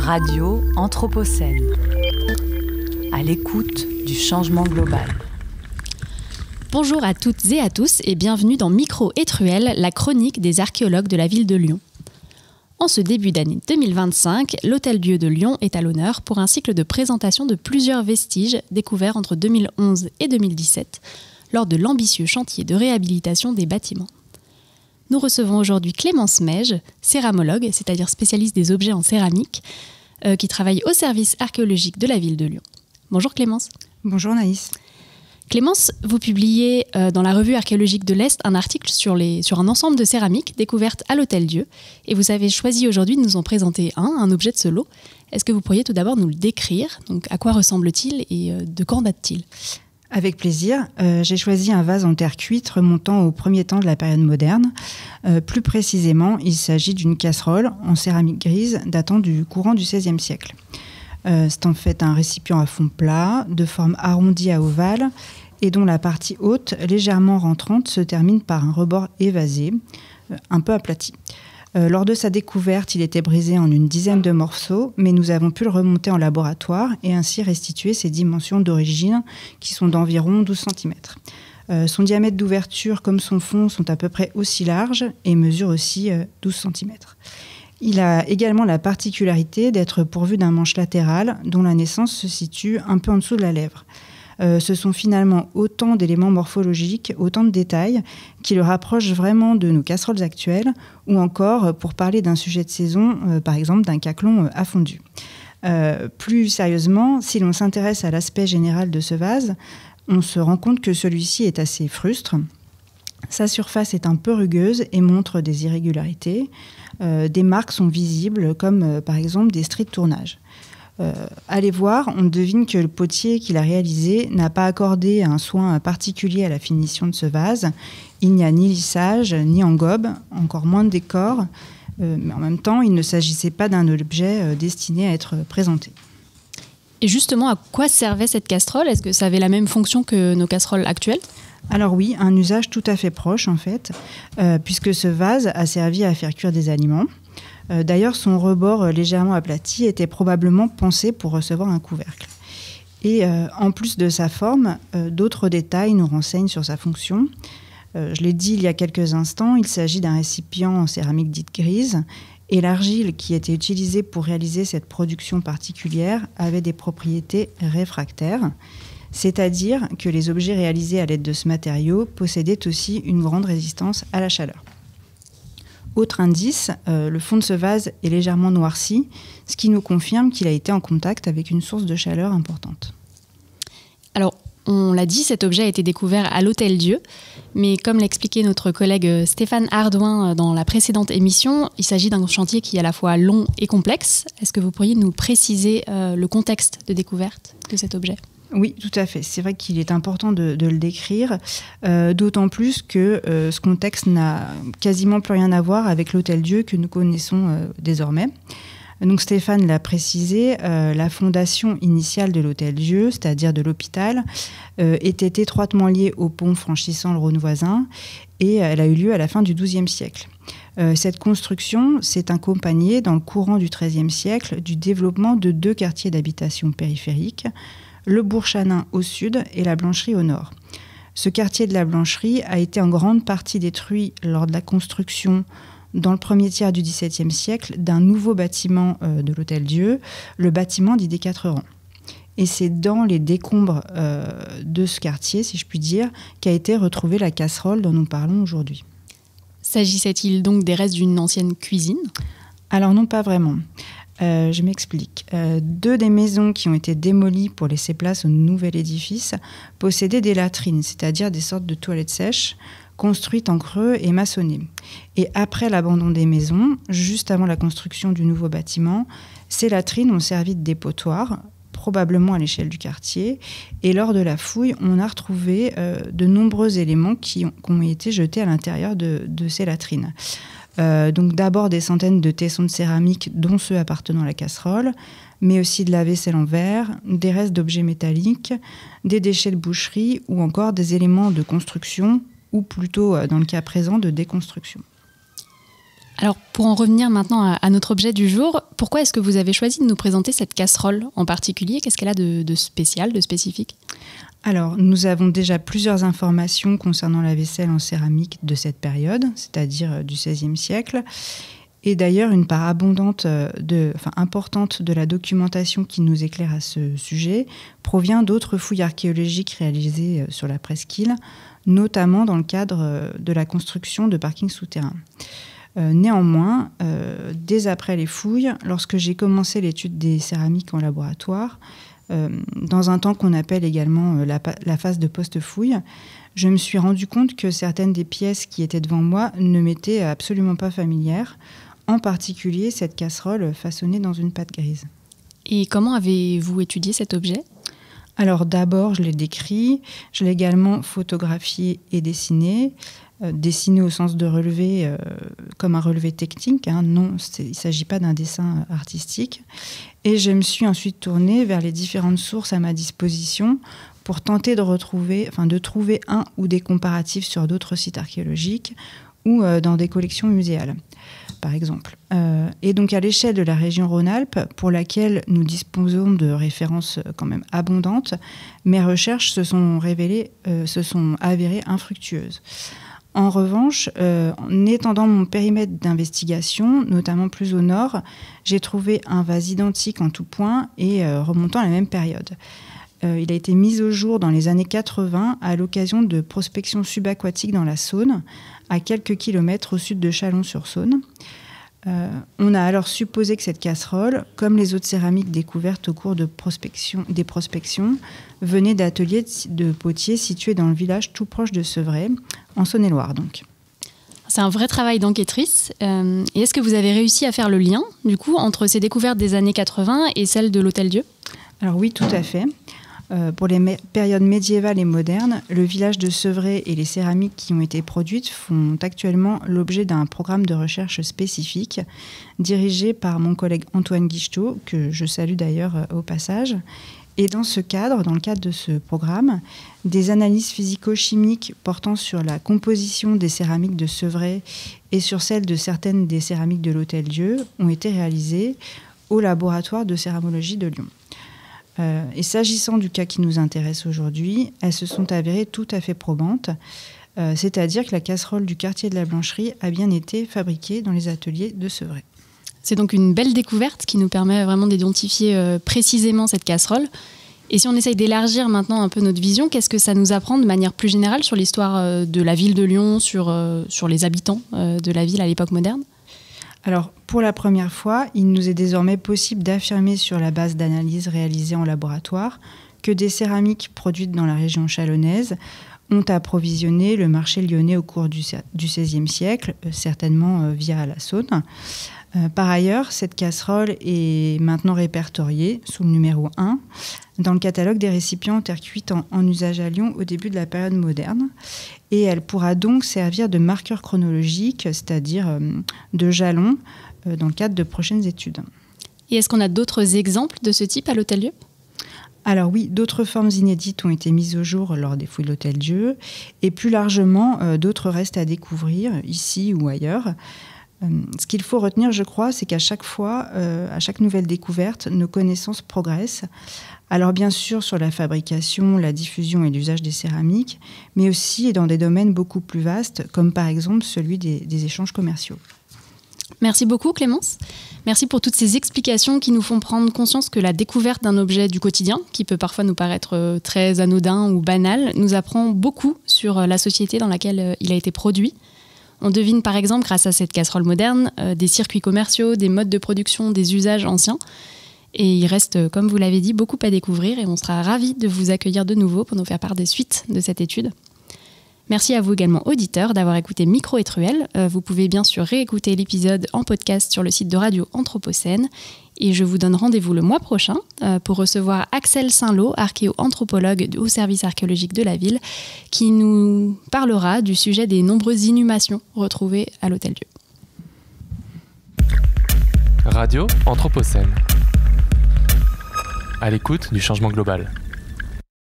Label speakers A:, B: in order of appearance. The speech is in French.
A: Radio Anthropocène, à l'écoute du changement global.
B: Bonjour à toutes et à tous et bienvenue dans Micro et Truelle, la chronique des archéologues de la ville de Lyon. En ce début d'année 2025, l'Hôtel-Dieu de Lyon est à l'honneur pour un cycle de présentation de plusieurs vestiges découverts entre 2011 et 2017 lors de l'ambitieux chantier de réhabilitation des bâtiments. Nous recevons aujourd'hui Clémence Meige, céramologue, c'est-à-dire spécialiste des objets en céramique, qui travaille au service archéologique de la ville de Lyon. Bonjour Clémence.
C: Bonjour Naïs.
B: Clémence, vous publiez dans la revue archéologique de l'Est un article sur un ensemble de céramiques découvertes à l'Hôtel-Dieu et vous avez choisi aujourd'hui de nous en présenter un objet de ce lot. Est-ce que vous pourriez tout d'abord nous le décrire? Donc, à quoi ressemble-t-il et de quand date-t-il?
C: Avec plaisir. J'ai choisi un vase en terre cuite remontant au premier temps de la période moderne. Plus précisément, il s'agit d'une casserole en céramique grise datant du courant du XVIe siècle. C'est en fait un récipient à fond plat, de forme arrondie à ovale, et dont la partie haute, légèrement rentrante, se termine par un rebord évasé, un peu aplati. Lors de sa découverte, il était brisé en une dizaine de morceaux, mais nous avons pu le remonter en laboratoire et ainsi restituer ses dimensions d'origine, qui sont d'environ 12 cm. Son diamètre d'ouverture comme son fond sont à peu près aussi larges et mesurent aussi 12 cm. Il a également la particularité d'être pourvu d'un manche latéral dont la naissance se situe un peu en dessous de la lèvre. Ce sont finalement autant d'éléments morphologiques, autant de détails qui le rapprochent vraiment de nos casseroles actuelles ou encore, pour parler d'un sujet de saison, par exemple d'un caclon à fondu. Plus sérieusement, si l'on s'intéresse à l'aspect général de ce vase, on se rend compte que celui-ci est assez frustre. Sa surface est un peu rugueuse et montre des irrégularités. Des marques sont visibles, comme par exemple des stries de tournage. Allez voir, on devine que le potier qui l'a réalisé n'a pas accordé un soin particulier à la finition de ce vase. Il n'y a ni lissage, ni engobe, encore moins de décor. Mais en même temps, il ne s'agissait pas d'un objet destiné à être présenté.
B: Et justement, à quoi servait cette casserole? Est-ce que ça avait la même fonction que nos casseroles actuelles?
C: Alors oui, un usage tout à fait proche en fait, puisque ce vase a servi à faire cuire des aliments. D'ailleurs, son rebord légèrement aplati était probablement pensé pour recevoir un couvercle. Et en plus de sa forme, d'autres détails nous renseignent sur sa fonction. Je l'ai dit il y a quelques instants, il s'agit d'un récipient en céramique dite grise, et l'argile qui était utilisée pour réaliser cette production particulière avait des propriétés réfractaires, c'est-à-dire que les objets réalisés à l'aide de ce matériau possédaient aussi une grande résistance à la chaleur. Autre indice, le fond de ce vase est légèrement noirci, ce qui nous confirme qu'il a été en contact avec une source de chaleur importante.
B: Alors, on l'a dit, cet objet a été découvert à l'Hôtel-Dieu, mais comme l'expliquait notre collègue Stéphane Ardouin dans la précédente émission, il s'agit d'un chantier qui est à la fois long et complexe. Est-ce que vous pourriez nous préciser le contexte de découverte de cet objet ?
C: Oui, tout à fait. C'est vrai qu'il est important de le décrire, d'autant plus que ce contexte n'a quasiment plus rien à voir avec l'Hôtel-Dieu que nous connaissons désormais. Donc Stéphane l'a précisé, la fondation initiale de l'Hôtel-Dieu, c'est-à-dire de l'hôpital, était étroitement liée au pont franchissant le Rhône voisin et elle a eu lieu à la fin du XIIe siècle. Cette construction s'est accompagnée dans le courant du XIIIe siècle du développement de deux quartiers d'habitation périphériques, le Bourg Chanin au sud et la Blancherie au nord. Ce quartier de la Blancherie a été en grande partie détruit lors de la construction, dans le premier tiers du XVIIe siècle, d'un nouveau bâtiment de l'Hôtel-Dieu, le bâtiment dit des 4 rangs. Et c'est dans les décombres de ce quartier, si je puis dire, qu'a été retrouvée la casserole dont nous parlons aujourd'hui.
B: S'agissait-il donc des restes d'une ancienne cuisine ?
C: Alors non, pas vraiment. Je m'explique. 2 des maisons qui ont été démolies pour laisser place au nouvel édifice possédaient des latrines, c'est-à-dire des sortes de toilettes sèches, construites en creux et maçonnées. Et après l'abandon des maisons, juste avant la construction du nouveau bâtiment, ces latrines ont servi de dépotoir, probablement à l'échelle du quartier. Et lors de la fouille, on a retrouvé de nombreux éléments qui ont été jetés à l'intérieur de ces latrines. Donc d'abord des centaines de tessons de céramique, dont ceux appartenant à la casserole, mais aussi de la vaisselle en verre, des restes d'objets métalliques, des déchets de boucherie ou encore des éléments de construction, ou plutôt, dans le cas présent, de déconstruction.
B: Alors, pour en revenir maintenant à notre objet du jour, pourquoi est-ce que vous avez choisi de nous présenter cette casserole en particulier ? Qu'est-ce qu'elle a de spécial, de spécifique ?
C: Alors, nous avons déjà plusieurs informations concernant la vaisselle en céramique de cette période, c'est-à-dire du XVIe siècle. Et d'ailleurs, une part importante de la documentation qui nous éclaire à ce sujet provient d'autres fouilles archéologiques réalisées sur la presqu'île, notamment dans le cadre de la construction de parkings souterrains. Néanmoins, dès après les fouilles, lorsque j'ai commencé l'étude des céramiques en laboratoire, dans un temps qu'on appelle également la phase de post-fouille, je me suis rendu compte que certaines des pièces qui étaient devant moi ne m'étaient absolument pas familières, en particulier cette casserole façonnée dans une pâte grise.
B: Et comment avez-vous étudié cet objet ?
C: Alors d'abord, je l'ai décrit, je l'ai également photographié et dessiné. Dessiné au sens de relevé, comme un relevé technique, non, il ne s'agit pas d'un dessin artistique. Et je me suis ensuite tournée vers les différentes sources à ma disposition pour tenter de trouver un ou des comparatifs sur d'autres sites archéologiques ou dans des collections muséales, par exemple. Et donc à l'échelle de la région Rhône-Alpes, pour laquelle nous disposons de références quand même abondantes, mes recherches se sont avérées infructueuses. En revanche, en étendant mon périmètre d'investigation, notamment plus au nord, j'ai trouvé un vase identique en tout point et remontant à la même période. Il a été mis au jour dans les années 80 à l'occasion de prospections subaquatiques dans la Saône, à quelques kilomètres au sud de Chalon-sur-Saône. On a alors supposé que cette casserole, comme les autres céramiques découvertes au cours des prospections, venait d'ateliers de potiers situés dans le village tout proche de Sevray, en Saône-et-Loire donc.
B: C'est un vrai travail d'enquêtrice. Et est-ce que vous avez réussi à faire le lien, du coup, entre ces découvertes des années 80 et celles de l'Hôtel-Dieu ?
C: Alors oui, tout à fait. Pour les périodes médiévales et modernes, le village de Sevray et les céramiques qui ont été produites font actuellement l'objet d'un programme de recherche spécifique dirigé par mon collègue Antoine Guichetot, que je salue d'ailleurs au passage. Et dans le cadre de ce programme, des analyses physico-chimiques portant sur la composition des céramiques de Sevray et sur celle de certaines des céramiques de l'Hôtel-Dieu ont été réalisées au laboratoire de céramologie de Lyon. Et s'agissant du cas qui nous intéresse aujourd'hui, elles se sont avérées tout à fait probantes, c'est-à-dire que la casserole du quartier de la Blancherie a bien été fabriquée dans les ateliers de Sevray.
B: C'est donc une belle découverte qui nous permet vraiment d'identifier précisément cette casserole. Et si on essaye d'élargir maintenant un peu notre vision, qu'est-ce que ça nous apprend de manière plus générale sur l'histoire de la ville de Lyon, sur les habitants de la ville à l'époque moderne ?
C: Alors, pour la première fois, il nous est désormais possible d'affirmer sur la base d'analyses réalisées en laboratoire que des céramiques produites dans la région chalonnaise ont approvisionné le marché lyonnais au cours du XVIe siècle, certainement via la Saône. Par ailleurs, cette casserole est maintenant répertoriée sous le numéro 1 dans le catalogue des récipients en terre cuite en usage à Lyon au début de la période moderne. Et elle pourra donc servir de marqueur chronologique, c'est-à-dire de jalon, dans le cadre de prochaines études.
B: Et est-ce qu'on a d'autres exemples de ce type à l'Hôtel-Dieu ?
C: Alors oui, d'autres formes inédites ont été mises au jour lors des fouilles de l'Hôtel-Dieu. Et plus largement, d'autres restent à découvrir, ici ou ailleurs. Ce qu'il faut retenir, je crois, c'est qu'à chaque fois, à chaque nouvelle découverte, nos connaissances progressent. Alors bien sûr sur la fabrication, la diffusion et l'usage des céramiques, mais aussi dans des domaines beaucoup plus vastes, comme par exemple celui des échanges commerciaux.
B: Merci beaucoup Clémence. Merci pour toutes ces explications qui nous font prendre conscience que la découverte d'un objet du quotidien, qui peut parfois nous paraître très anodin ou banal, nous apprend beaucoup sur la société dans laquelle il a été produit. On devine par exemple, grâce à cette casserole moderne, des circuits commerciaux, des modes de production, des usages anciens. Et il reste, comme vous l'avez dit, beaucoup à découvrir et on sera ravis de vous accueillir de nouveau pour nous faire part des suites de cette étude. Merci à vous également, auditeurs, d'avoir écouté Micro et Truelle. Vous pouvez bien sûr réécouter l'épisode en podcast sur le site de Radio Anthropocène. Et je vous donne rendez-vous le mois prochain pour recevoir Axel Saint-Lô, archéo-anthropologue au service archéologique de la ville, qui nous parlera du sujet des nombreuses inhumations retrouvées à l'Hôtel-Dieu.
D: Radio Anthropocène. À l'écoute du changement global.